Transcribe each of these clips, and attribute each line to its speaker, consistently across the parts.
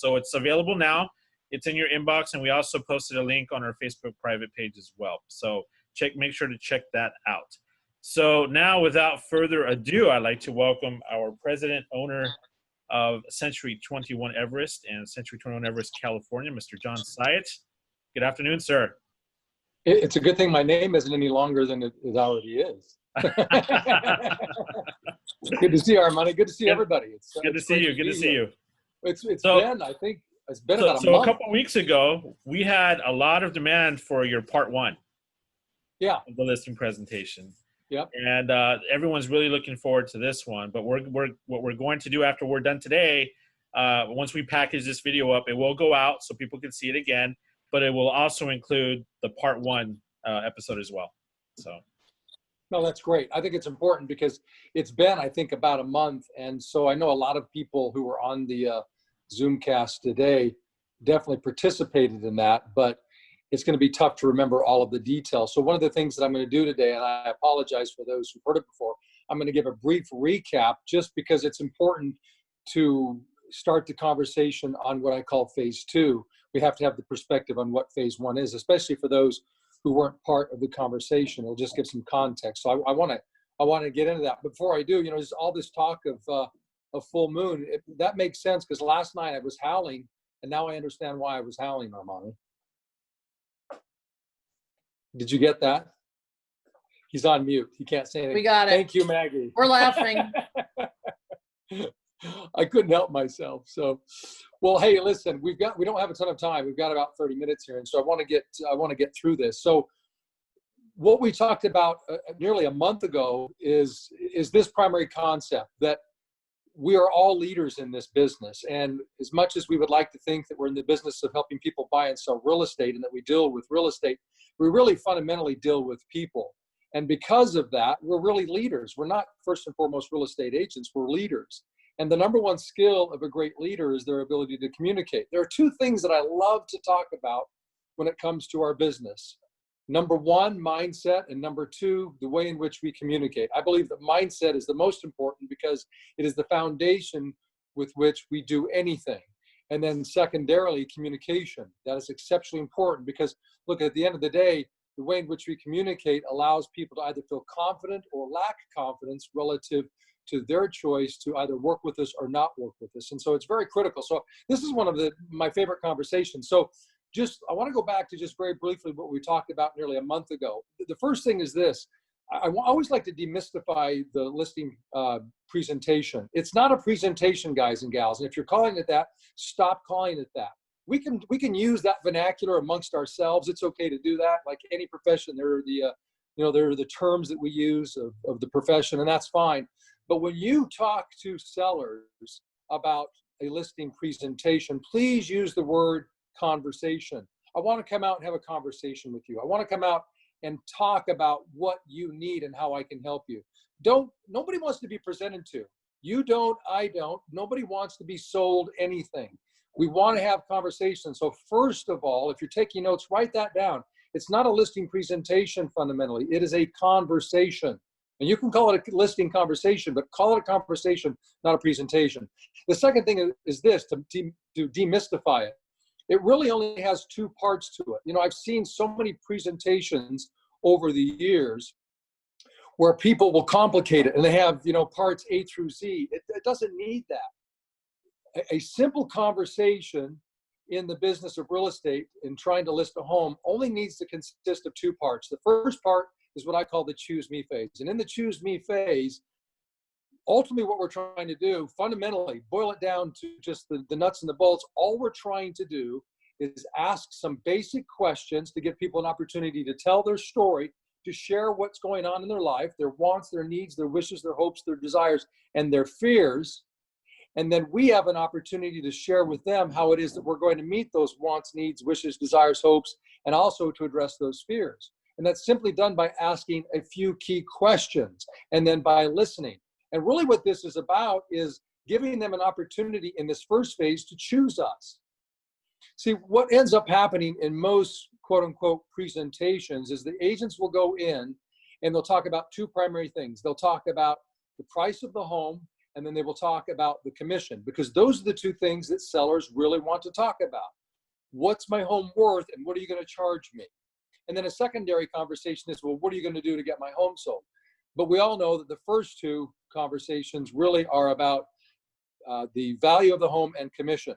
Speaker 1: So it's available now. It's in your inbox, and we also posted a link on our Facebook private page as well. So make sure to check that out. So now, without further ado, I'd like to welcome our president, owner of Century 21 Everest and Century 21 Everest, California, Mr. John Syatt. Good afternoon, sir.
Speaker 2: It's a good thing my name isn't any longer than it already is. Good to see you, Armani. Good to see everybody.
Speaker 1: Good to see you. Good to see you.
Speaker 2: It's been, I think, it's been about a month.
Speaker 1: So a couple of weeks ago, we had a lot of demand for your part one.
Speaker 2: Yeah.
Speaker 1: Of the listing presentation.
Speaker 2: Yep.
Speaker 1: And everyone's really looking forward to this one. But what we're going to do after we're done today, once we package this video up, it will go out so people can see it again. But it will also include the part one episode as well. So.
Speaker 2: No, that's great. I think it's important because it's been, I think, about a month. And so I know a lot of people who were on the Zoomcast today definitely participated in that, but it's going to be tough to remember all of the details. So one of the things that I'm going to do today, and I apologize for those who've heard it before, I'm going to give a brief recap just because it's important to start the conversation on what I call phase two. We have to have the perspective on what phase one is, especially for those who weren't part of the conversation. It'll just give some context. So I want to get into that. Before I do, there's all this talk of full moon. That makes sense because last night I was howling, and now I understand why I was howling, Armani. Did you get that? He's on mute. He can't say anything.
Speaker 3: We got it.
Speaker 2: Thank you, Maggie.
Speaker 3: We're laughing.
Speaker 2: I couldn't help myself. So, well, hey, listen, we don't have a ton of time. We've got about 30 minutes here, and so I want to get through this. So, what we talked about nearly a month ago is this primary concept that we are all leaders in this business. And as much as we would like to think that we're in the business of helping people buy and sell real estate and that we deal with real estate, we really fundamentally deal with people. And because of that, we're really leaders. We're not first and foremost real estate agents, we're leaders. And the number one skill of a great leader is their ability to communicate. There are two things that I love to talk about when it comes to our business. Number one, mindset, and number two, the way in which we communicate. I believe that mindset is the most important because it is the foundation with which we do anything. And then secondarily, communication. That is exceptionally important because, look, at the end of the day, the way in which we communicate allows people to either feel confident or lack confidence relative to their choice to either work with us or not work with us. And so it's very critical. So this is one of my favorite conversations. So I want to go back to just very briefly what we talked about nearly a month ago. The first thing is this. I always like to demystify the listing presentation. It's not a presentation, guys and gals. And if you're calling it that, stop calling it that. We can use that vernacular amongst ourselves. It's okay to do that. Like any profession, there are the terms that we use of the profession, and that's fine. But when you talk to sellers about a listing presentation, please use the word conversation. I want to come out and have a conversation with you. I want to come out and talk about what you need and how I can help you. Nobody wants to be presented to. You don't, I don't. Nobody wants to be sold anything. We want to have conversations. So first of all, if you're taking notes, write that down. It's not a listing presentation fundamentally. It is a conversation. And you can call it a listing conversation, but call it a conversation, not a presentation. The second thing is this, to demystify it. It really only has two parts to it. I've seen so many presentations over the years where people will complicate it and they have, parts A through Z. It doesn't need that. A simple conversation in the business of real estate and trying to list a home only needs to consist of two parts. The first part is what I call the choose me phase. And in the choose me phase, ultimately what we're trying to do, fundamentally, boil it down to just the nuts and the bolts, all we're trying to do is ask some basic questions to give people an opportunity to tell their story, to share what's going on in their life, their wants, their needs, their wishes, their hopes, their desires, and their fears. And then we have an opportunity to share with them how it is that we're going to meet those wants, needs, wishes, desires, hopes, and also to address those fears. And that's simply done by asking a few key questions and then by listening. And really what this is about is giving them an opportunity in this first phase to choose us. See, what ends up happening in most quote unquote presentations is the agents will go in and they'll talk about two primary things. They'll talk about the price of the home and then they will talk about the commission, because those are the two things that sellers really want to talk about. What's my home worth, and what are you going to charge me? And then a secondary conversation is, well, what are you going to do to get my home sold? But we all know that the first two conversations really are about the value of the home and commission.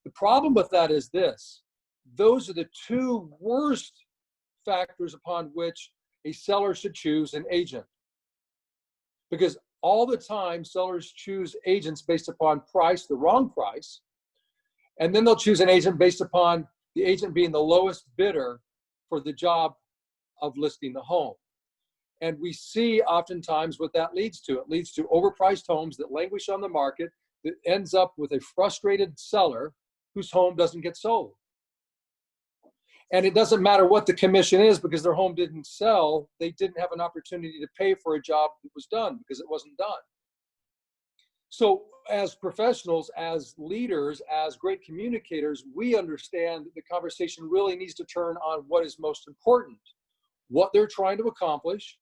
Speaker 2: The problem with that is this: those are the two worst factors upon which a seller should choose an agent. Because all the time, sellers choose agents based upon price, the wrong price, and then they'll choose an agent based upon the agent being the lowest bidder for the job of listing the home. And we see oftentimes what that leads to. It leads to overpriced homes that languish on the market, that ends up with a frustrated seller whose home doesn't get sold. And it doesn't matter what the commission is, because their home didn't sell. They didn't have an opportunity to pay for a job that was done because it wasn't done. So as professionals, as leaders, as great communicators, we understand that the conversation really needs to turn on what is most important, what they're trying to accomplish.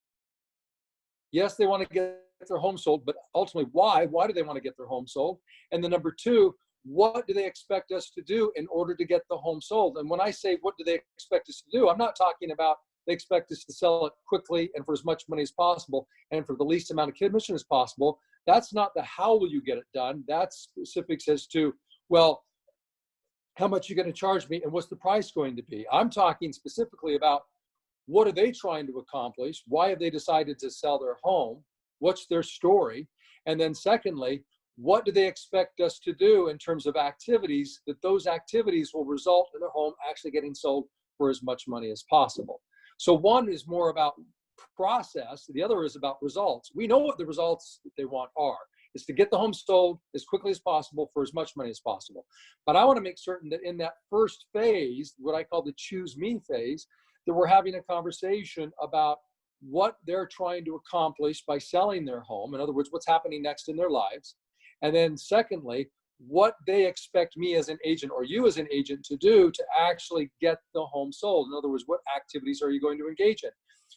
Speaker 2: Yes, they want to get their home sold, but ultimately, why? Why do they want to get their home sold? And then number two, what do they expect us to do in order to get the home sold? And when I say, what do they expect us to do? I'm not talking about they expect us to sell it quickly and for as much money as possible and for the least amount of commission as possible. That's not the how will you get it done. That's specifics as to, well, how much are you going to charge me and what's the price going to be? I'm talking specifically about what are they trying to accomplish? Why have they decided to sell their home? What's their story? And then secondly, what do they expect us to do in terms of activities, that those activities will result in their home actually getting sold for as much money as possible? So one is more about process. The other is about results. We know what the results that they want are. It's to get the home sold as quickly as possible for as much money as possible. But I want to make certain that in that first phase, what I call the choose me phase, that we're having a conversation about what they're trying to accomplish by selling their home. In other words, what's happening next in their lives. And then secondly, what they expect me as an agent or you as an agent to do to actually get the home sold. In other words, what activities are you going to engage in?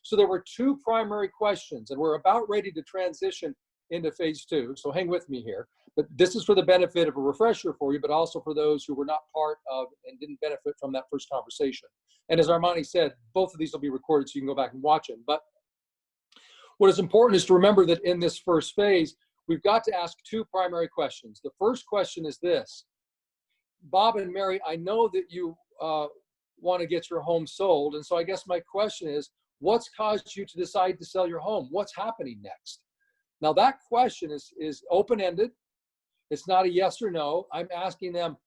Speaker 2: So there were two primary questions, and we're about ready to transition into phase two. So hang with me here. But this is for the benefit of a refresher for you, but also for those who were not part of and didn't benefit from that first conversation. And as Armani said, both of these will be recorded so you can go back and watch them. But what is important is to remember that in this first phase, we've got to ask two primary questions. The first question is this: Bob and Mary, I know that you want to get your home sold. And so I guess my question is, what's caused you to decide to sell your home? What's happening next? Now that question is open-ended. It's not a yes or no. I'm asking them,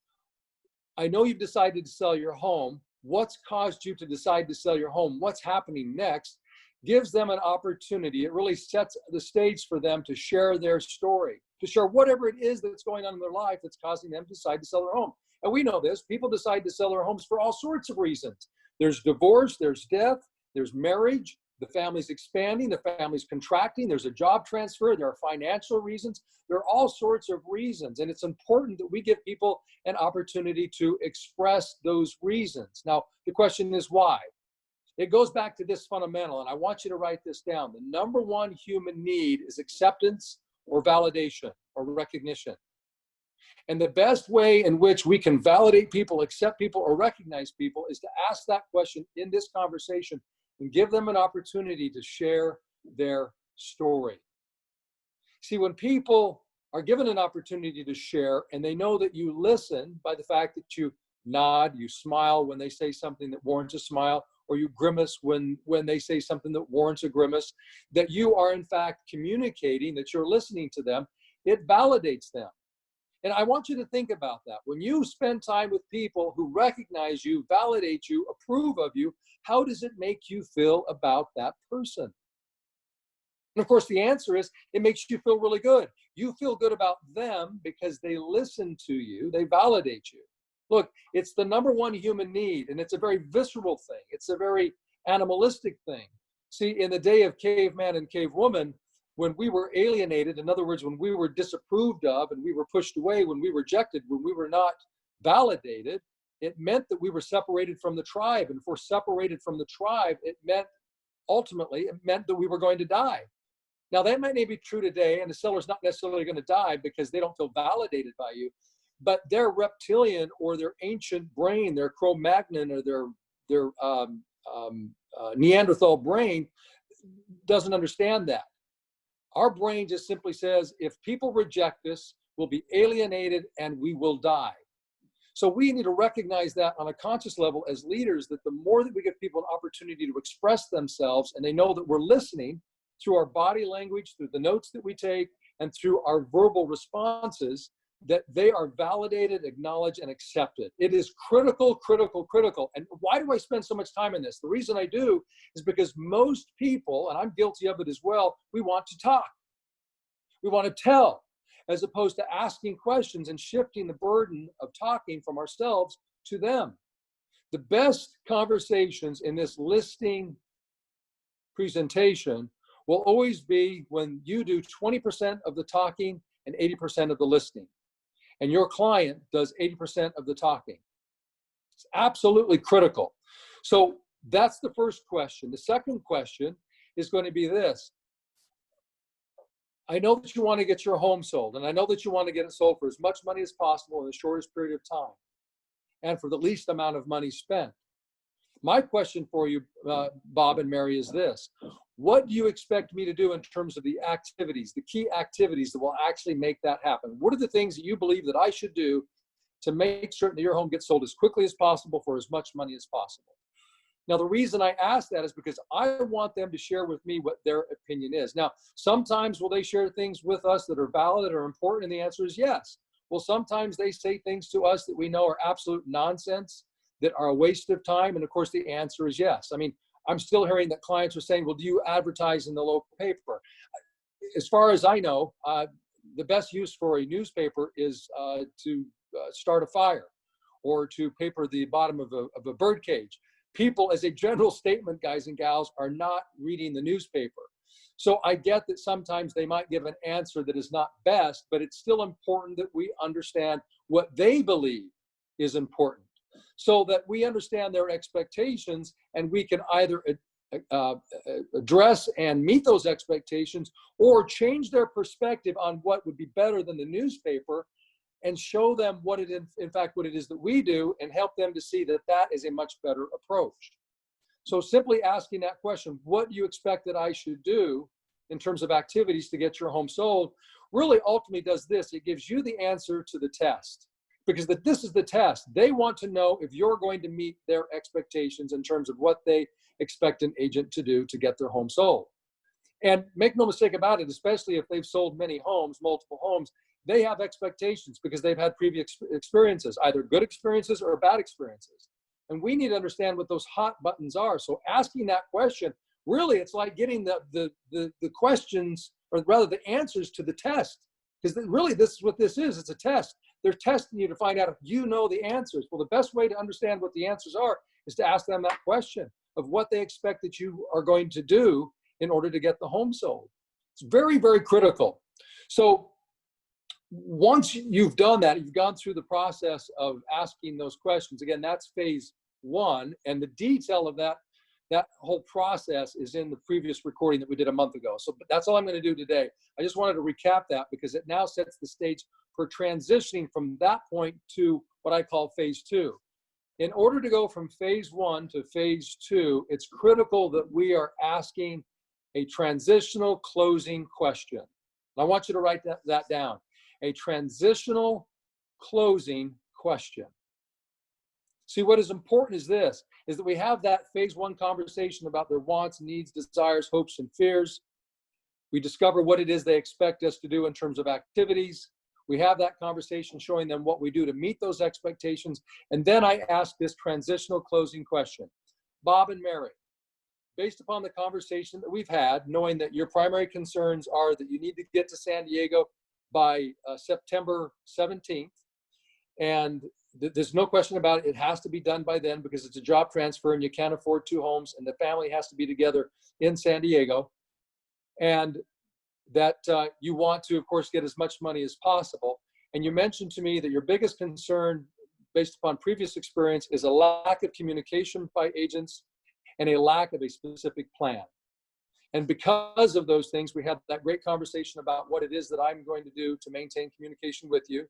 Speaker 2: I know you've decided to sell your home. What's caused you to decide to sell your home? What's happening next? Gives them an opportunity. It really sets the stage for them to share their story, to share whatever it is that's going on in their life that's causing them to decide to sell their home. And we know this. People decide to sell their homes for all sorts of reasons. There's divorce, there's death, there's marriage, the family's expanding, the family's contracting, there's a job transfer, there are financial reasons, there are all sorts of reasons. And it's important that we give people an opportunity to express those reasons. Now, the question is why? It goes back to this fundamental, and I want you to write this down. The number one human need is acceptance or validation or recognition. And the best way in which we can validate people, accept people, or recognize people is to ask that question in this conversation and give them an opportunity to share their story. See, when people are given an opportunity to share and they know that you listen by the fact that you nod, you smile when they say something that warrants a smile, or you grimace when they say something that warrants a grimace, that you are in fact communicating, that you're listening to them, it validates them. And I want you to think about that. When you spend time with people who recognize you, validate you, approve of you, how does it make you feel about that person? And of course, the answer is it makes you feel really good. You feel good about them because they listen to you, they validate you. Look, it's the number one human need, and it's a very visceral thing. It's a very animalistic thing. See, in the day of caveman and cavewoman, when we were alienated, in other words, when we were disapproved of and we were pushed away, when we were rejected, when we were not validated, it meant that we were separated from the tribe. And if we're separated from the tribe, it meant, ultimately, it meant that we were going to die. Now, that might not be true today, and the seller's not necessarily going to die because they don't feel validated by you, but their reptilian or their ancient brain, their Cro-Magnon or their Neanderthal brain doesn't understand that. Our brain just simply says, if people reject us, we'll be alienated and we will die. So we need to recognize that on a conscious level as leaders, that the more that we give people an opportunity to express themselves and they know that we're listening through our body language, through the notes that we take, and through our verbal responses, that they are validated, acknowledged, and accepted. It is critical, critical, critical. And why do I spend so much time in this? The reason I do is because most people, and I'm guilty of it as well, we want to talk. We want to tell, as opposed to asking questions and shifting the burden of talking from ourselves to them. The best conversations in this listing presentation will always be when you do 20% of the talking and 80% of the listening, and your client does 80% of the talking. It's absolutely critical. So that's the first question. The second question is going to be this. I know that you want to get your home sold, and I know that you want to get it sold for as much money as possible in the shortest period of time and for the least amount of money spent. My question for you, Bob and Mary, is this. What do you expect me to do in terms of the activities, the key activities that will actually make that happen? What are the things that you believe that I should do to make certain that your home gets sold as quickly as possible for as much money as possible? Now, the reason I ask that is because I want them to share with me what their opinion is. Now, sometimes will they share things with us that are valid or important? And the answer is yes. Well, sometimes they say things to us that we know are absolute nonsense, that are a waste of time. And of course, the answer is yes. I mean, I'm still hearing that clients are saying, well, do you advertise in the local paper? As far as I know, the best use for a newspaper is to start a fire or to paper the bottom of a bird cage. People, as a general statement, guys and gals, are not reading the newspaper. So I get that sometimes they might give an answer that is not best, but it's still important that we understand what they believe is important so that we understand their expectations and we can either address and meet those expectations or change their perspective on what would be better than the newspaper and show them what it is, in fact, what it is that we do, and help them to see that that is a much better approach. So simply asking that question, what do you expect that I should do in terms of activities to get your home sold, really ultimately does this. It gives you the answer to the test, because this is the test. They want to know if you're going to meet their expectations in terms of what they expect an agent to do to get their home sold. And make no mistake about it, especially if they've sold many homes, multiple homes, they have expectations because they've had previous experiences, either good experiences or bad experiences. And we need to understand what those hot buttons are. So asking that question, really, it's like getting the questions, or rather the answers to the test. Because really, this is what this is. It's a test. They're testing you to find out if you know the answers. Well, the best way to understand what the answers are is to ask them that question of what they expect that you are going to do in order to get the home sold. It's very, very critical. So once you've done that, you've gone through the process of asking those questions. Again, that's phase one, and the detail of that whole process is in the previous recording that we did a month ago. So that's all I'm going to do today. I just wanted to recap that because it now sets the stage for transitioning from that point to what I call phase two. In order to go from phase one to phase two, it's critical that we are asking a transitional closing question. And I want you to write that down. A transitional closing question. See, what is important is this, is that we have that phase one conversation about their wants, needs, desires, hopes, and fears. We discover what it is they expect us to do in terms of activities. We have that conversation showing them what we do to meet those expectations. And then I ask this transitional closing question. Bob and Mary, based upon the conversation that we've had, knowing that your primary concerns are that you need to get to San Diego by September 17th, and there's no question about it. It has to be done by then because it's a job transfer and you can't afford two homes and the family has to be together in San Diego, and that you want to, of course, get as much money as possible. And you mentioned to me that your biggest concern, based upon previous experience, is a lack of communication by agents and a lack of a specific plan. And because of those things, we had that great conversation about what it is that I'm going to do to maintain communication with you.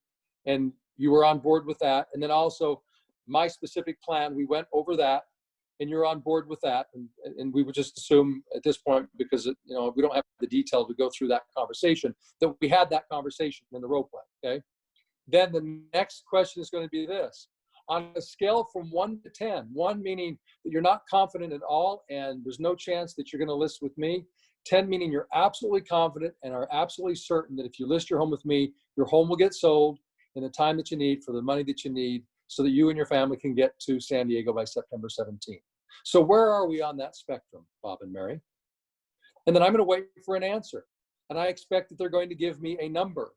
Speaker 2: And you were on board with that. And then also my specific plan, we went over that, and you're on board with that. And we would just assume at this point, because we don't have the detail to go through that conversation, that we had that conversation in the role play, okay? Then the next question is going to be this. On a scale from 1 to 10, 1 meaning that you're not confident at all and there's no chance that you're going to list with me, 10 meaning you're absolutely confident and are absolutely certain that if you list your home with me, your home will get sold in the time that you need for the money that you need so that you and your family can get to San Diego by September 17th. So where are we on that spectrum, Bob and Mary? And then I'm going to wait for an answer. And I expect that they're going to give me a number.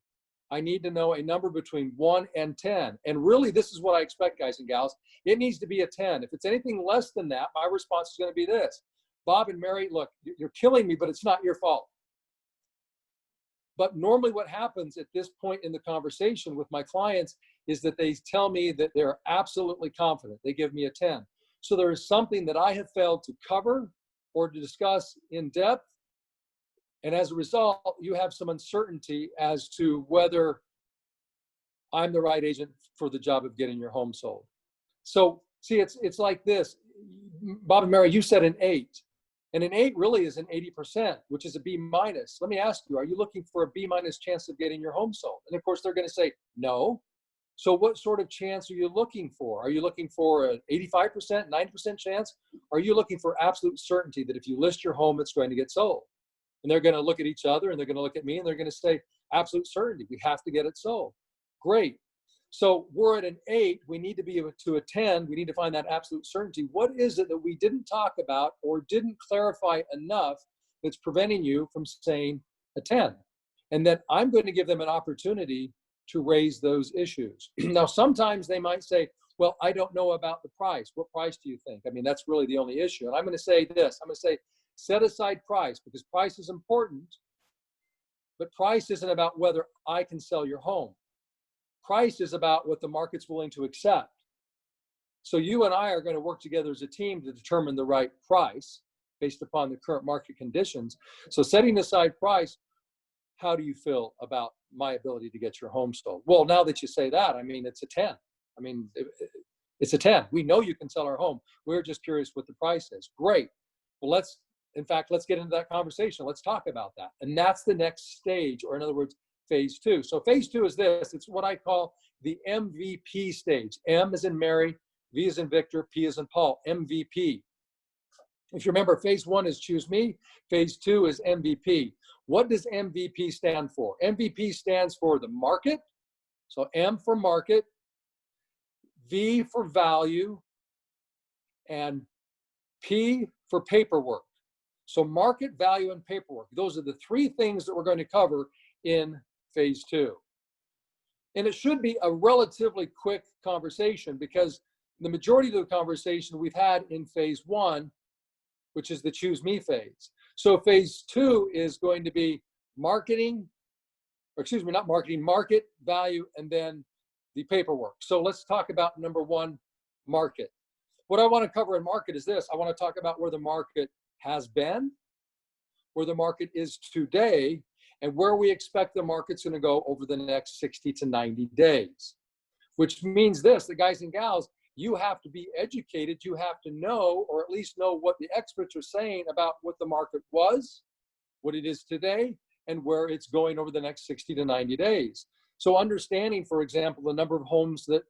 Speaker 2: I need to know a number between 1 and 10. And really, this is what I expect, guys and gals. It needs to be a 10. If it's anything less than that, my response is going to be this. Bob and Mary, look, you're killing me, but it's not your fault. But normally what happens at this point in the conversation with my clients is that they tell me that they're absolutely confident. They give me a 10. So there is something that I have failed to cover or to discuss in depth. And as a result, you have some uncertainty as to whether I'm the right agent for the job of getting your home sold. So see, it's like this. Bob and Mary, you said an 8. And an 8 really is an 80%, which is a B minus. Let me ask you, are you looking for a B minus chance of getting your home sold? And of course, they're going to say no. So what sort of chance are you looking for? Are you looking for an 85%, 90% chance? Are you looking for absolute certainty that if you list your home, it's going to get sold? And they're going to look at each other and they're going to look at me and they're going to say, absolute certainty, we have to get it sold. Great. So we're at an 8, we need to be to a 10, we need to find that absolute certainty. What is it that we didn't talk about or didn't clarify enough that's preventing you from saying a 10? And then I'm going to give them an opportunity to raise those issues. Now, sometimes they might say, well, I don't know about the price. What price do you think? I mean, that's really the only issue. And I'm going to say this, I'm going to say, set aside price, because price is important, but price isn't about whether I can sell your home. Price is about what the market's willing to accept. So you and I are going to work together as a team to determine the right price based upon the current market conditions. So setting aside price, how do you feel about my ability to get your home sold? Well, now that you say that, I mean, it's a 10. I mean, it's a 10. We know you can sell our home. We're just curious what the price is. Great. Well, let's get into that conversation. Let's talk about that. And that's the next stage, or in other words, phase 2. So phase 2 is this. It's what I call the MVP stage. M as in Mary, V as in Victor, P as in Paul, MVP. If you remember, phase 1 is choose me. Phase 2 is MVP. What does MVP stand for? MVP stands for the market. So M for market, V for value, and P for paperwork. So market, value, and paperwork. Those are the 3 things that we're going to cover in phase 2. And it should be a relatively quick conversation because the majority of the conversation we've had in phase 1, which is the choose me phase. So phase 2 is going to be marketing, or excuse me, not marketing, market, value, and then the paperwork. So let's talk about number 1, market. What I want to cover in market is this. I want to talk about where the market has been, where the market is today, and where we expect the market's going to go over the next 60 to 90 days. Which means this, the guys and gals, you have to be educated. You have to know, or at least know what the experts are saying about what the market was, what it is today, and where it's going over the next 60 to 90 days. So understanding, for example, the number of homes that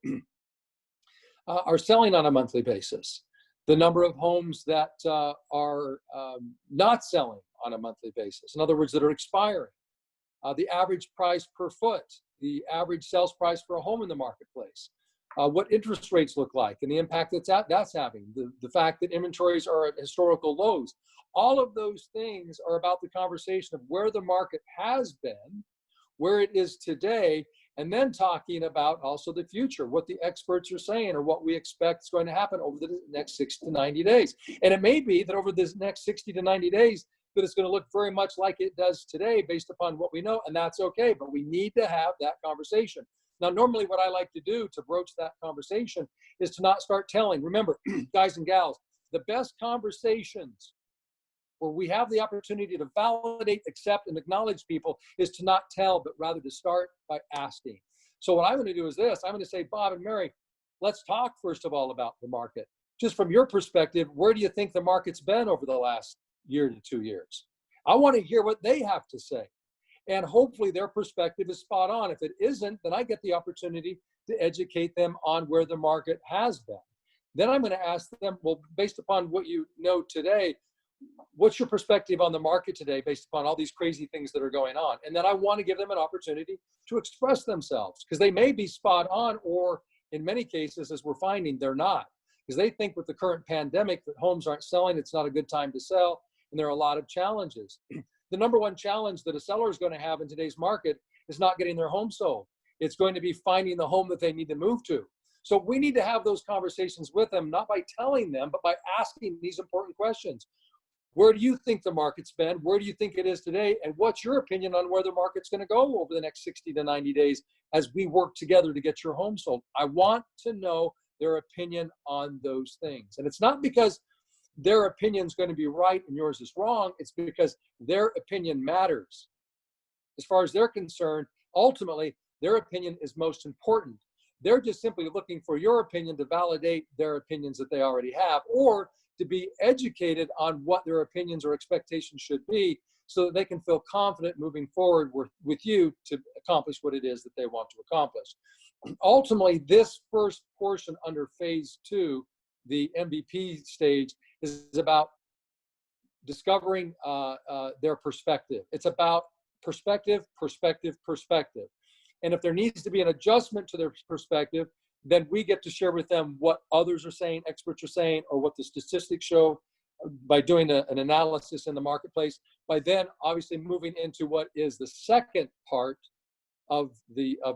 Speaker 2: are selling on a monthly basis, the number of homes that are not selling on a monthly basis, in other words, that are expiring, the average price per foot, the average sales price for a home in the marketplace, what interest rates look like and the impact that's having, the fact that inventories are at historical lows. All of those things are about the conversation of where the market has been, where it is today, and then talking about also the future, what the experts are saying or what we expect is going to happen over the next 60 to 90 days. And it may be that over this next 60 to 90 days, that it's going to look very much like it does today based upon what we know, and that's okay, but we need to have that conversation. Now, normally what I like to do to broach that conversation is to not start telling. Remember, guys and gals, the best conversations where we have the opportunity to validate, accept, and acknowledge people is to not tell, but rather to start by asking. So what I'm going to do is this. I'm going to say, Bob and Mary, let's talk first of all about the market. Just from your perspective, where do you think the market's been over the last year to 2 years? I want to hear what they have to say. And hopefully their perspective is spot on. If it isn't, then I get the opportunity to educate them on where the market has been. Then I'm going to ask them, well, based upon what you know today, what's your perspective on the market today based upon all these crazy things that are going on? And then I want to give them an opportunity to express themselves, because they may be spot on, or in many cases, as we're finding, they're not. Because they think with the current pandemic that homes aren't selling, it's not a good time to sell, and there are a lot of challenges. The number one challenge that a seller is going to have in today's market is not getting their home sold. It's going to be finding the home that they need to move to. So we need to have those conversations with them, not by telling them, but by asking these important questions. Where do you think the market's been? Where do you think it is today? And what's your opinion on where the market's going to go over the next 60 to 90 days as we work together to get your home sold? I want to know their opinion on those things. And it's not because their opinion is going to be right and yours is wrong. It's because their opinion matters. As far as they're concerned, ultimately, their opinion is most important. They're just simply looking for your opinion to validate their opinions that they already have, or to be educated on what their opinions or expectations should be, so that they can feel confident moving forward with you to accomplish what it is that they want to accomplish. Ultimately, this first portion under phase 2, the MVP stage, is about discovering their perspective. It's about perspective, perspective, perspective. And if there needs to be an adjustment to their perspective, then we get to share with them what others are saying, experts are saying, or what the statistics show by doing an analysis in the marketplace. By then, obviously, moving into what is the second part of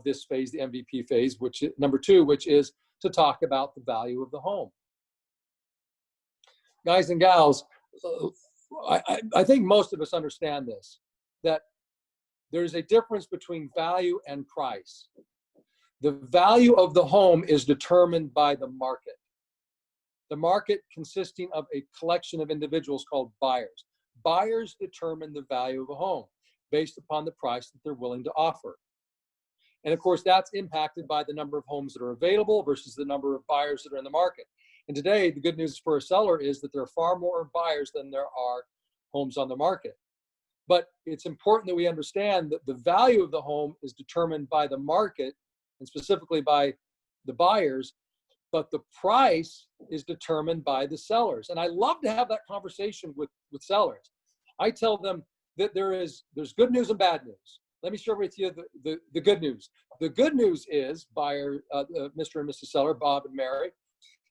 Speaker 2: this phase, the MVP phase, which is number 2, which is to talk about the value of the home. Guys and gals, I think most of us understand this, that there's a difference between value and price. The value of the home is determined by the market. The market consisting of a collection of individuals called buyers. Buyers determine the value of a home based upon the price that they're willing to offer. And of course, that's impacted by the number of homes that are available versus the number of buyers that are in the market. And today, the good news for a seller is that there are far more buyers than there are homes on the market. But it's important that we understand that the value of the home is determined by the market, and specifically by the buyers, but the price is determined by the sellers. And I love to have that conversation with sellers. I tell them that there's good news and bad news. Let me share with you the good news. The good news is, buyer, Mr. and Mrs. Seller, Bob and Mary,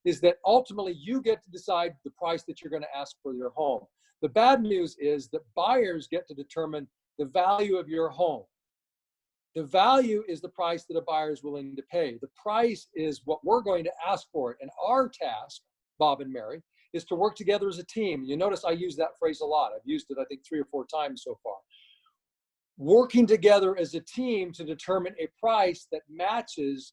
Speaker 2: is that ultimately you get to decide the price that you're going to ask for your home. The bad news is that buyers get to determine the value of your home. The value is the price that a buyer is willing to pay. The price is what we're going to ask for it. And our task, Bob and Mary, is to work together as a team. You notice I use that phrase a lot. I've used it, I think, 3 or 4 times so far. Working together as a team to determine a price that matches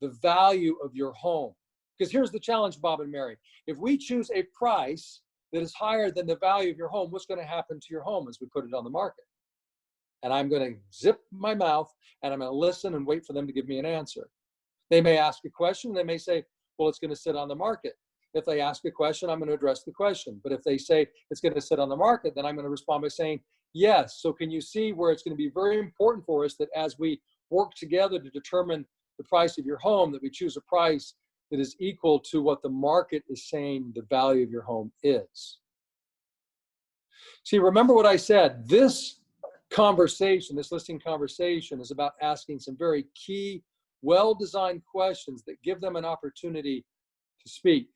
Speaker 2: the value of your home. Because here's the challenge, Bob and Mary. If we choose a price that is higher than the value of your home, what's going to happen to your home as we put it on the market? And I'm going to zip my mouth and I'm going to listen and wait for them to give me an answer. They may ask a question. They may say, well, it's going to sit on the market. If they ask a question, I'm going to address the question. But if they say it's going to sit on the market, then I'm going to respond by saying, yes. So can you see where it's going to be very important for us that as we work together to determine the price of your home, that we choose a price that is equal to what the market is saying the value of your home is. See, remember what I said. This conversation, this listing conversation, is about asking some very key, well-designed questions that give them an opportunity to speak.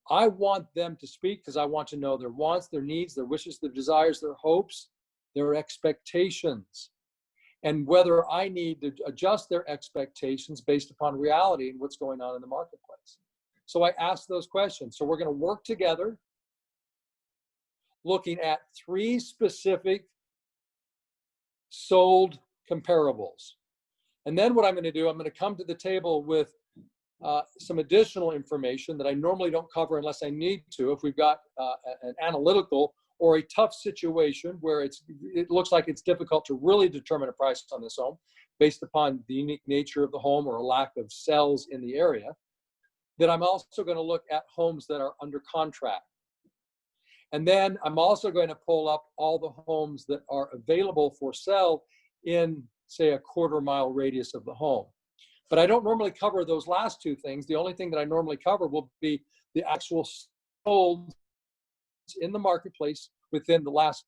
Speaker 2: I want them to speak because I want to know their wants, their needs, their wishes, their desires, their hopes, their expectations, and whether I need to adjust their expectations based upon reality and what's going on in the marketplace. So I ask those questions. So we're going to work together looking at 3 specific sold comparables. And then what I'm going to do, I'm going to come to the table with some additional information that I normally don't cover unless I need to. If we've got an analytical or a tough situation where it looks like it's difficult to really determine a price on this home based upon the unique nature of the home or a lack of sales in the area, then I'm also going to look at homes that are under contract. And then I'm also going to pull up all the homes that are available for sale in, say, a quarter-mile radius of the home. But I don't normally cover those last two things. The only thing that I normally cover will be the actual sold in the marketplace within the last,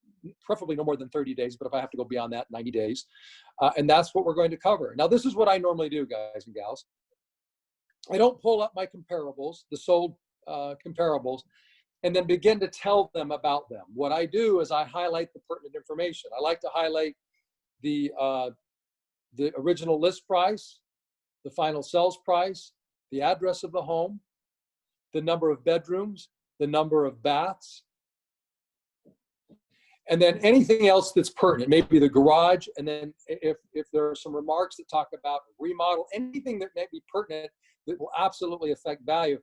Speaker 2: preferably no more than 30 days, but if I have to go beyond that, 90 days. And that's what we're going to cover. Now, this is what I normally do, guys and gals. I don't pull up my comparables, the sold comparables, and then begin to tell them about them. What I do is I highlight the pertinent information. I like to highlight the original list price, the final sales price, the address of the home, the number of bedrooms, the number of baths, and then anything else that's pertinent, maybe the garage, and then if there are some remarks that talk about remodel, anything that may be pertinent that will absolutely affect value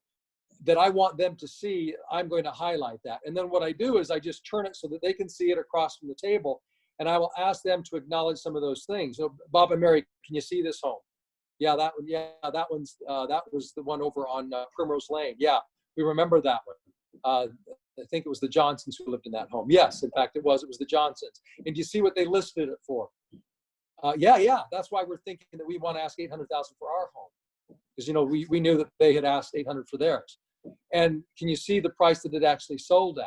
Speaker 2: that I want them to see, I'm going to highlight that. And then what I do is I just turn it so that they can see it across from the table, and I will ask them to acknowledge some of those things. So, Bob and Mary, can you see this home? Yeah, that one. Yeah, that was the one over on Primrose Lane. Yeah, we remember that one. I think it was the Johnsons who lived in that home. Yes, in fact, it was the Johnsons. And do you see what they listed it for? Yeah. That's why we're thinking that we want to ask $800,000 for our home, because we knew that they had asked $800,000 for theirs. And can you see the price that it actually sold at?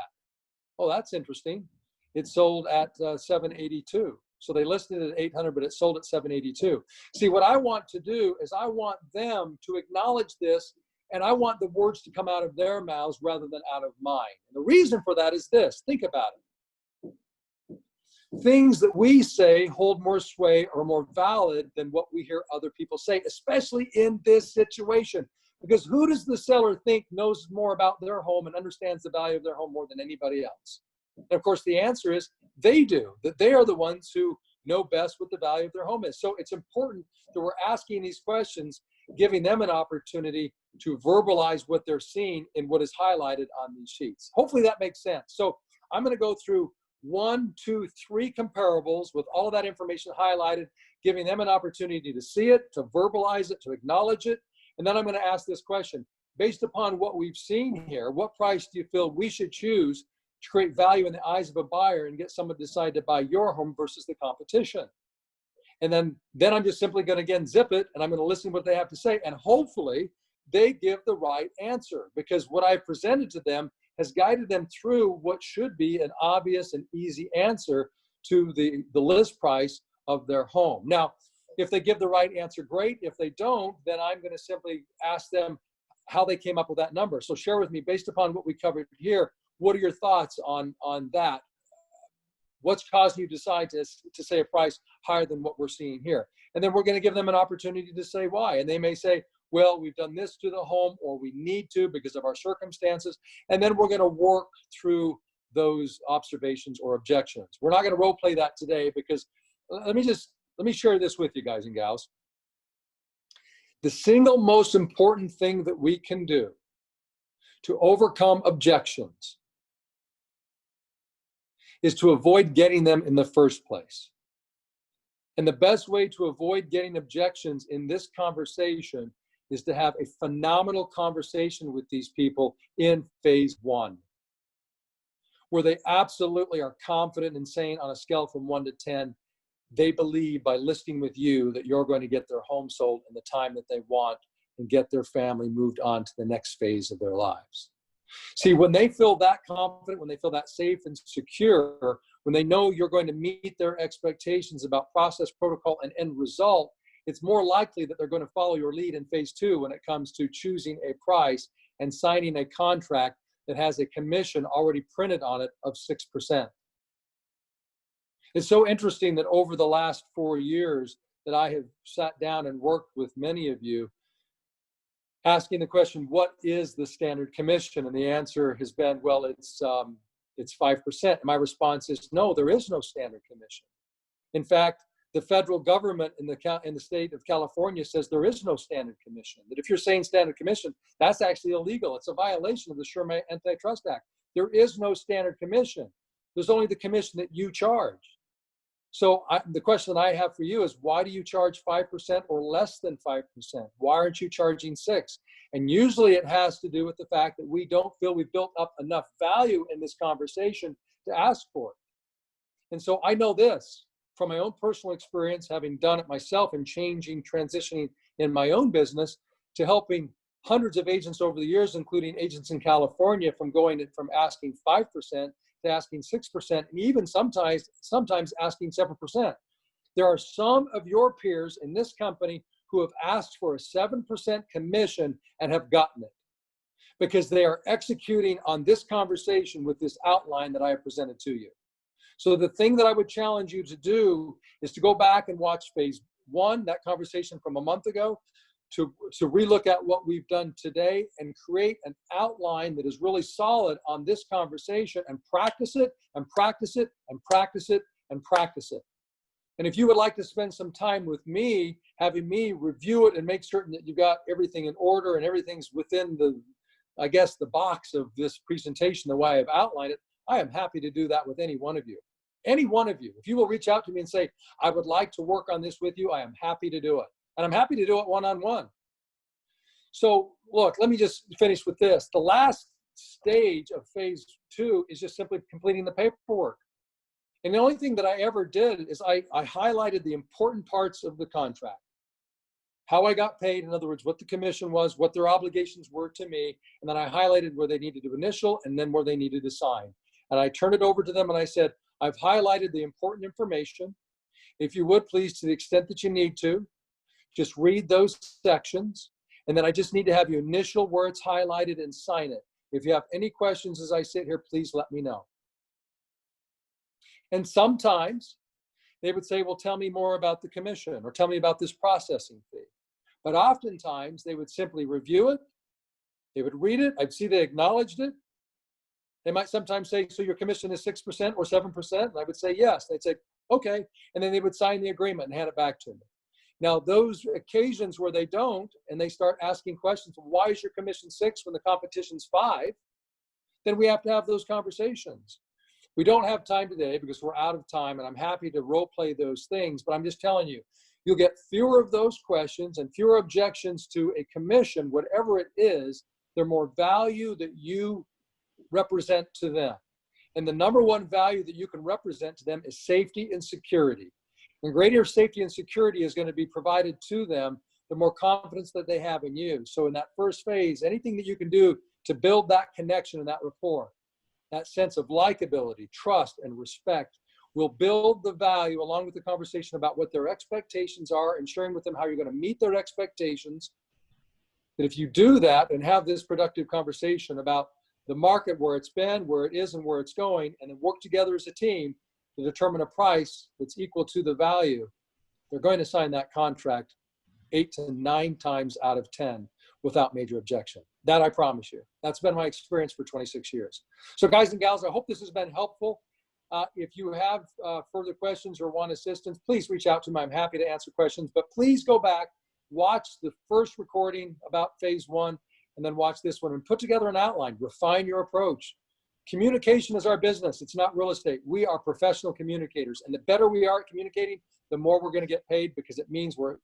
Speaker 2: Oh, that's interesting. It sold at $782,000. So they listed it at $800,000, but it sold at $782,000. See, what I want to do is I want them to acknowledge this, and I want the words to come out of their mouths rather than out of mine. And the reason for that is this. Think about it. Things that we say hold more sway or more valid than what we hear other people say, especially in this situation. Because who does the seller think knows more about their home and understands the value of their home more than anybody else? And of course, the answer is they do, that they are the ones who know best what the value of their home is. So it's important that we're asking these questions, giving them an opportunity to verbalize what they're seeing in what is highlighted on these sheets. Hopefully that makes sense. So I'm going to go through 1, 2, 3 comparables with all of that information highlighted, giving them an opportunity to see it, to verbalize it, to acknowledge it. And then I'm going to ask this question. Based upon what we've seen here, what price do you feel we should choose to create value in the eyes of a buyer and get someone to decide to buy your home versus the competition? And then I'm just simply going to, again, zip it, and I'm going to listen to what they have to say. And hopefully they give the right answer, because what I presented to them has guided them through what should be an obvious and easy answer to the list price of their home. Now, if they give the right answer, great. If they don't, then I'm going to simply ask them how they came up with that number. So share with me, based upon what we covered here, what are your thoughts on that? What's causing you to decide to say a price higher than what we're seeing here? And then we're going to give them an opportunity to say why. And they may say, well, we've done this to the home, or we need to because of our circumstances. And then we're going to work through those observations or objections. We're not going to role play that today, because let me share this with you, guys and gals. The single most important thing that we can do to overcome objections is to avoid getting them in the first place. And the best way to avoid getting objections in this conversation is to have a phenomenal conversation with these people in phase 1, where they absolutely are confident in saying, on a scale from 1 to 10, they believe by listing with you that you're going to get their home sold in the time that they want and get their family moved on to the next phase of their lives. See, when they feel that confident, when they feel that safe and secure, when they know you're going to meet their expectations about process, protocol, and end result, it's more likely that they're going to follow your lead in phase 2 when it comes to choosing a price and signing a contract that has a commission already printed on it of 6%. It's so interesting that over the last 4 years that I have sat down and worked with many of you, asking the question, what is the standard commission? And the answer has been, well, it's 5%. And my response is, no, there is no standard commission. In fact, the federal government in the state of California says there is no standard commission. That if you're saying standard commission, that's actually illegal. It's a violation of the Sherman Antitrust Act. There is no standard commission. There's only the commission that you charge. So the question that I have for you is, why do you charge 5% or less than 5%? Why aren't you charging 6%? And usually it has to do with the fact that we don't feel we've built up enough value in this conversation to ask for it. And so I know this from my own personal experience, having done it myself and transitioning in my own business to helping hundreds of agents over the years, including agents in California, from asking 5% to asking 6%, and even sometimes asking 7%. There are some of your peers in this company who have asked for a 7% commission and have gotten it because they are executing on this conversation with this outline that I have presented to you. So the thing that I would challenge you to do is to go back and watch phase 1, that conversation from a month ago, to relook at what we've done today and create an outline that is really solid on this conversation and practice it and practice it and practice it and practice it. And if you would like to spend some time with me, having me review it and make certain that you got everything in order and everything's within the box of this presentation, the way I've outlined it, I am happy to do that with any one of you. Any one of you. If you will reach out to me and say, I would like to work on this with you, I am happy to do it. And I'm happy to do it one-on-one. So look, let me just finish with this. The last stage of phase 2 is just simply completing the paperwork. And the only thing that I ever did is I highlighted the important parts of the contract. How I got paid, in other words, what the commission was, what their obligations were to me, and then I highlighted where they needed to initial and then where they needed to sign. And I turned it over to them and I said, I've highlighted the important information. If you would, please, to the extent that you need to, just read those sections. And then I just need to have you initial where it's highlighted and sign it. If you have any questions as I sit here, please let me know. And sometimes they would say, well, tell me more about the commission or tell me about this processing fee. But oftentimes they would simply review it. They would read it. I'd see they acknowledged it. They might sometimes say, so your commission is 6% or 7%? And I would say, yes. They'd say, okay. And then they would sign the agreement and hand it back to me. Now, those occasions where they don't, and they start asking questions, why is your commission 6 when the competition's 5? Then we have to have those conversations. We don't have time today because we're out of time, and I'm happy to role play those things, but I'm just telling you, you'll get fewer of those questions and fewer objections to a commission, whatever it is. They're more value that you represent to them. And the number one value that you can represent to them is safety and security. And greater safety and security is going to be provided to them, the more confidence that they have in you. So in that first phase, anything that you can do to build that connection and that rapport, that sense of likability, trust, and respect will build the value along with the conversation about what their expectations are and sharing with them how you're going to meet their expectations. That if you do that and have this productive conversation about the market, where it's been, where it is, and where it's going, and then work together as a team to determine a price that's equal to the value, they're going to sign that contract 8 to 9 times out of 10 without major objection. That I promise you. That's been my experience for 26 years. So guys and gals, I hope this has been helpful. If you have further questions or want assistance, please reach out to me. I'm happy to answer questions, but please go back, watch the first recording about phase 1, and then watch this one and put together an outline, refine your approach. Communication is our business. It's not real estate. We are professional communicators. And the better we are at communicating, the more we're going to get paid, because it means we're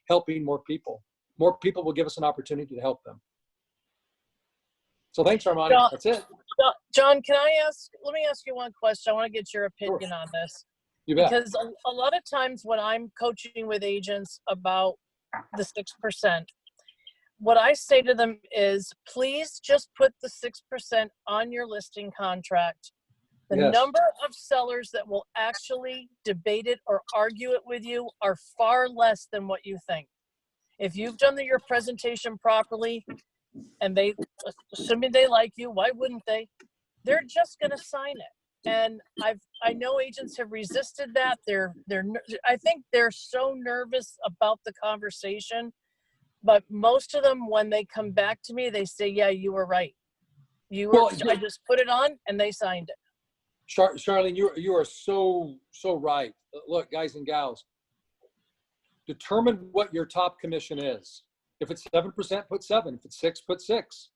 Speaker 2: helping more people. More people will give us an opportunity to help them. So thanks, Armani.
Speaker 3: John,
Speaker 2: that's it.
Speaker 3: John, let me ask you one question. I want to get your opinion on this.
Speaker 2: You bet.
Speaker 3: Because a lot of times when I'm coaching with agents about the 6%, what I say to them is, please just put the 6% on your listing contract. The
Speaker 2: Yes.
Speaker 3: number of sellers that will actually debate it or argue it with you are far less than what you think. If you've done your presentation properly and assuming they like you, why wouldn't they? They're just going to sign it. And I know agents have resisted that. I think they're so nervous about the conversation. But most of them, when they come back to me, they say, yeah, you were right. I just put it on and they signed it.
Speaker 2: Charlene, you are so right. Look, guys and gals, Determine what your top commission is. If it's 7%, put 7. If it's 6, put 6.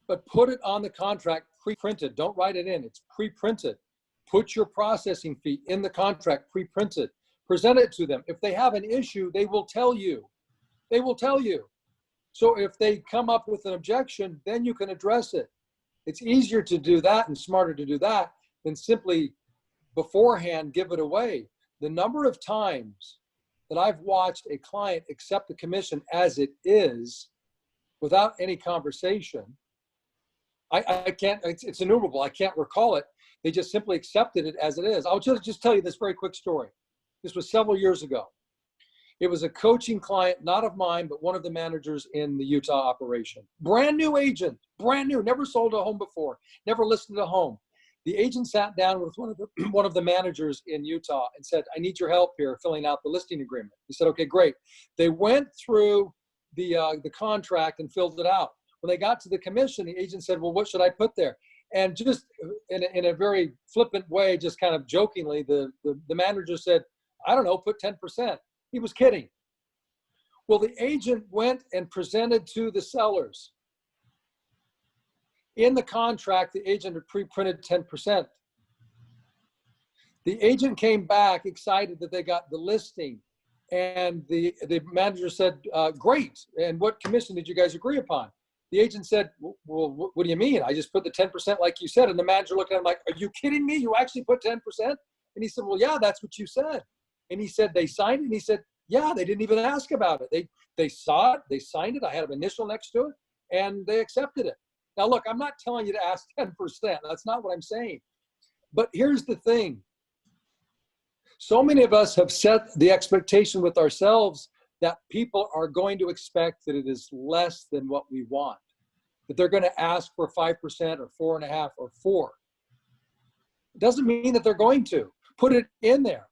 Speaker 2: But put it on the contract pre-printed. Don't write it in. It's pre-printed. Put your processing fee in the contract pre-printed. Present it to them. If they have an issue, they will tell you. They will tell you. So if they come up with an objection, then you can address it. It's easier to do that and smarter to do that than simply beforehand give it away. The number of times that I've watched a client accept the commission as it is without any conversation, I can't, it's innumerable. I can't recall it. They just simply accepted it as it is. I'll just tell you this very quick story. This was several years ago. It was a coaching client, not of mine, but one of the managers in the Utah operation. Brand new agent, brand new, never sold a home before, never listed a home. The agent sat down with one of the managers in Utah and said, I need your help here filling out the listing agreement. He said, okay, great. They went through the contract and filled it out. When they got to the commission, the agent said, well, what should I put there? And just in a very flippant way, just kind of jokingly, the manager said, I don't know, put 10%. He was kidding. Well, the agent went and presented to the sellers. In the contract, the agent had pre-printed 10%. The agent came back excited that they got the listing. And the manager said, great. And what commission did you guys agree upon? The agent said, well, what do you mean? I just put the 10% like you said. And the manager looked at him like, are you kidding me? You actually put 10%? And he said, well, yeah, that's what you said. And he said, they signed it? And he said, yeah, they didn't even ask about it. They saw it, they signed it. I had an initial next to it, and they accepted it. Now, look, I'm not telling you to ask 10%. That's not what I'm saying. But here's the thing. So many of us have set the expectation with ourselves that people are going to expect that it is less than what we want, that they're going to ask for 5% or 4.5% or 4%. It doesn't mean that they're going to. Put it in there.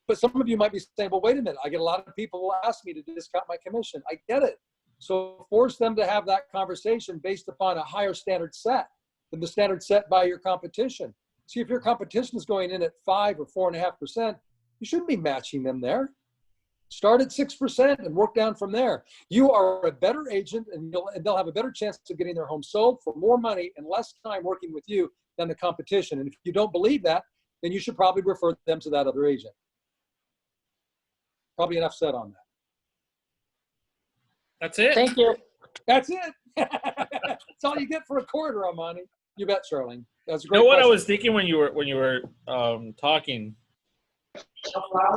Speaker 2: But some of you might be saying, well, wait a minute. I get a lot of people who ask me to discount my commission. I get it. So force them to have that conversation based upon a higher standard set than the standard set by your competition. See, if your competition is going in at 5 or 4.5%, you shouldn't be matching them there. Start at 6% and work down from there. You are a better agent, and they'll have a better chance of getting their home sold for more money and less time working with you than the competition. And if you don't believe that, then you should probably refer them to that other agent. Probably enough said on that.
Speaker 1: That's it.
Speaker 3: Thank you.
Speaker 2: That's it. That's all you get for a quarter, Amani. You bet, Charlene. That's a great.
Speaker 1: You know what
Speaker 2: question.
Speaker 1: I was thinking when you were talking?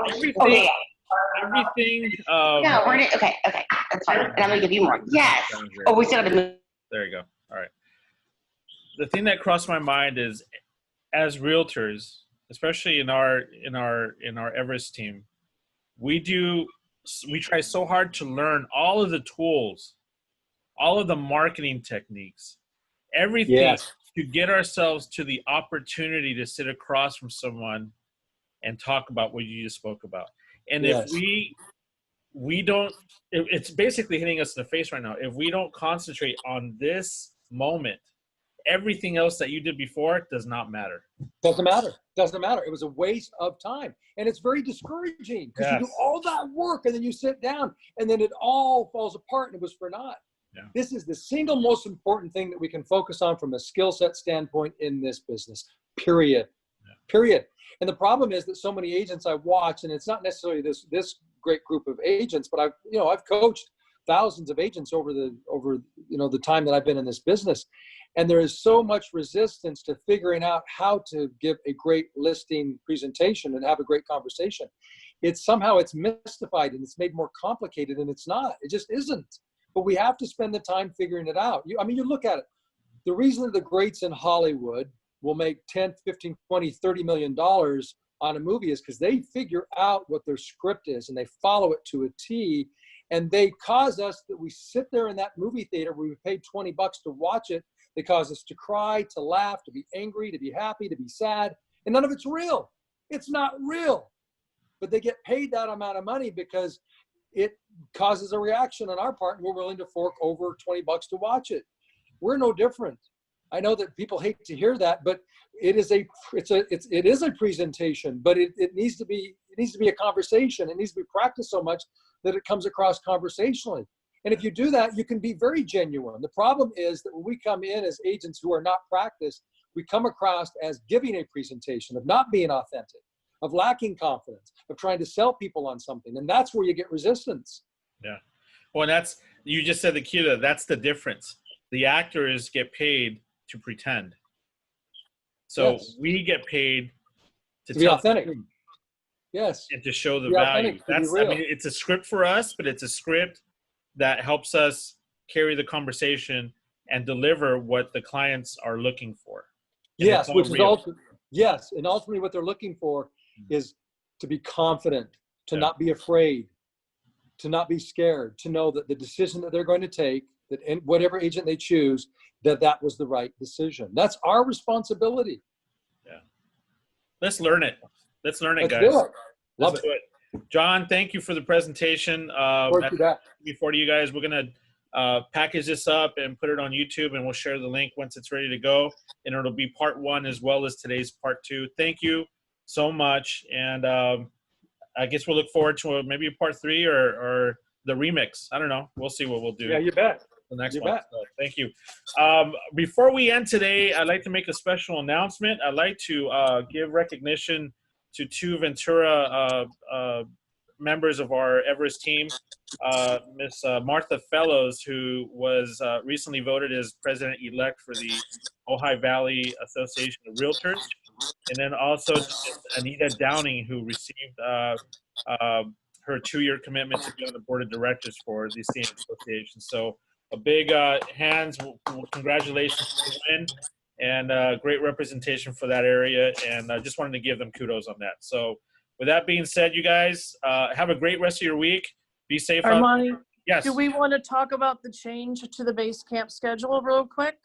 Speaker 1: Everything.
Speaker 4: Yeah, we're gonna, okay, that's fine. And I'm gonna give you more. Yes. Oh, we still gotta move.
Speaker 1: There you go. All right. The thing that crossed my mind is, as realtors, especially in our Everest team, we try so hard to learn all of the tools, all of the marketing techniques, everything,
Speaker 2: yes,
Speaker 1: to get ourselves to the opportunity to sit across from someone and talk about what you just spoke about. And
Speaker 2: yes.
Speaker 1: if we don't, it's basically hitting us in the face right now. If we don't concentrate on this moment, everything else that you did before does not matter.
Speaker 2: Doesn't matter. Doesn't matter. It was a waste of time. And it's very discouraging because you do all that work and then you sit down and then it all falls apart and it was for naught.
Speaker 1: Yeah.
Speaker 2: This is the single most important thing that we can focus on from a skill set standpoint in this business, period.
Speaker 1: Yeah.
Speaker 2: Period. And the problem is that so many agents I watch, and it's not necessarily this great group of agents, but I've coached thousands of agents over the time that I've been in this business. And there is so much resistance to figuring out how to give a great listing presentation and have a great conversation. It's mystified and it's made more complicated, and it's not. It just isn't. But we have to spend the time figuring it out. You look at it. The reason that the greats in Hollywood will make 10, 15, 20, $30 million on a movie is because they figure out what their script is and they follow it to a T. And they cause us that we sit there in that movie theater where we paid $20 to watch it. They cause us to cry, to laugh, to be angry, to be happy, to be sad. And none of it's real. It's not real. But they get paid that amount of money because it causes a reaction on our part, and we're willing to fork over $20 to watch it. We're no different. I know that people hate to hear that, but it is a presentation, but it needs to be needs to be a conversation. It needs to be practiced so much that it comes across conversationally. And if you do that, you can be very genuine. The problem is that when we come in as agents who are not practiced, we come across as giving a presentation, of not being authentic, of lacking confidence, of trying to sell people on something. And that's where you get resistance.
Speaker 1: Yeah. Well, you just said the key to that. That's the difference. The actors get paid to pretend. So
Speaker 2: Yes.
Speaker 1: we get paid to
Speaker 2: be
Speaker 1: tell
Speaker 2: authentic.
Speaker 1: the truth
Speaker 2: Yes.
Speaker 1: and to show the
Speaker 2: Be
Speaker 1: value.
Speaker 2: authentic, to be real.
Speaker 1: It's a script for us, but it's a script that helps us carry the conversation and deliver what the clients are looking for. And
Speaker 2: Yes,
Speaker 1: it's all
Speaker 2: which is
Speaker 1: real.
Speaker 2: yes, and ultimately what they're looking for is to be confident, to
Speaker 1: Yeah.
Speaker 2: not be afraid, to not be scared, to know that the decision that they're going to take, that whatever agent they choose, that was the right decision. That's our responsibility.
Speaker 1: Yeah. Let's learn it. Let's learn it,
Speaker 2: Let's
Speaker 1: guys.
Speaker 2: do it. Love
Speaker 1: Let's
Speaker 2: it.
Speaker 1: do it. John, thank you for the presentation. Before you guys, we're going to package this up and put it on YouTube, and we'll share the link once it's ready to go. And it'll be part 1 as well as today's part 2. Thank you so much. And I guess we'll look forward to maybe a part 3 or the remix. I don't know. We'll see what we'll do.
Speaker 2: Yeah, you bet.
Speaker 1: The next
Speaker 2: You
Speaker 1: one.
Speaker 2: bet.
Speaker 1: So, thank you. Before we end today, I'd like to make a special announcement. I'd like to give recognition to 2 Ventura members of our Everest team. Miss Martha Fellows, who was recently voted as president-elect for the Ojai Valley Association of Realtors. And then also Anita Downing, who received her 2-year commitment to be on the board of directors for the same association. So a big congratulations to the win, and great representation for that area. And I just wanted to give them kudos on that. So with that being said, you guys have a great rest of your week. Be safe.
Speaker 3: Armani,
Speaker 1: Yes.
Speaker 3: do we want to talk about the change to the Basecamp schedule real quick?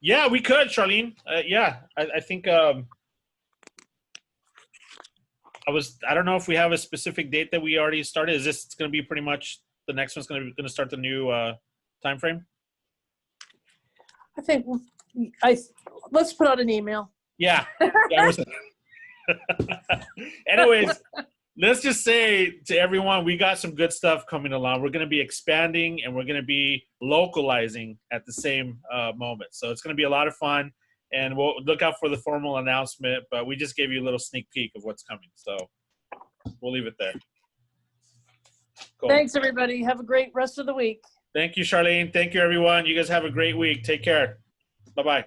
Speaker 1: Yeah, we could, Charlene. Yeah, I think I don't know if we have a specific date that we already started. Is this going to be pretty much the next one's going to start the new time frame?
Speaker 3: I think let's put out an email.
Speaker 1: Yeah. Anyways, let's just say to everyone, we got some good stuff coming along. We're going to be expanding, and we're going to be localizing at the same moment. So it's going to be a lot of fun, and we'll look out for the formal announcement, but we just gave you a little sneak peek of what's coming. So we'll leave it there. Cool.
Speaker 3: Thanks, everybody. Have a great rest of the week.
Speaker 1: Thank you, Charlene. Thank you, everyone. You guys have a great week. Take care. Bye-bye.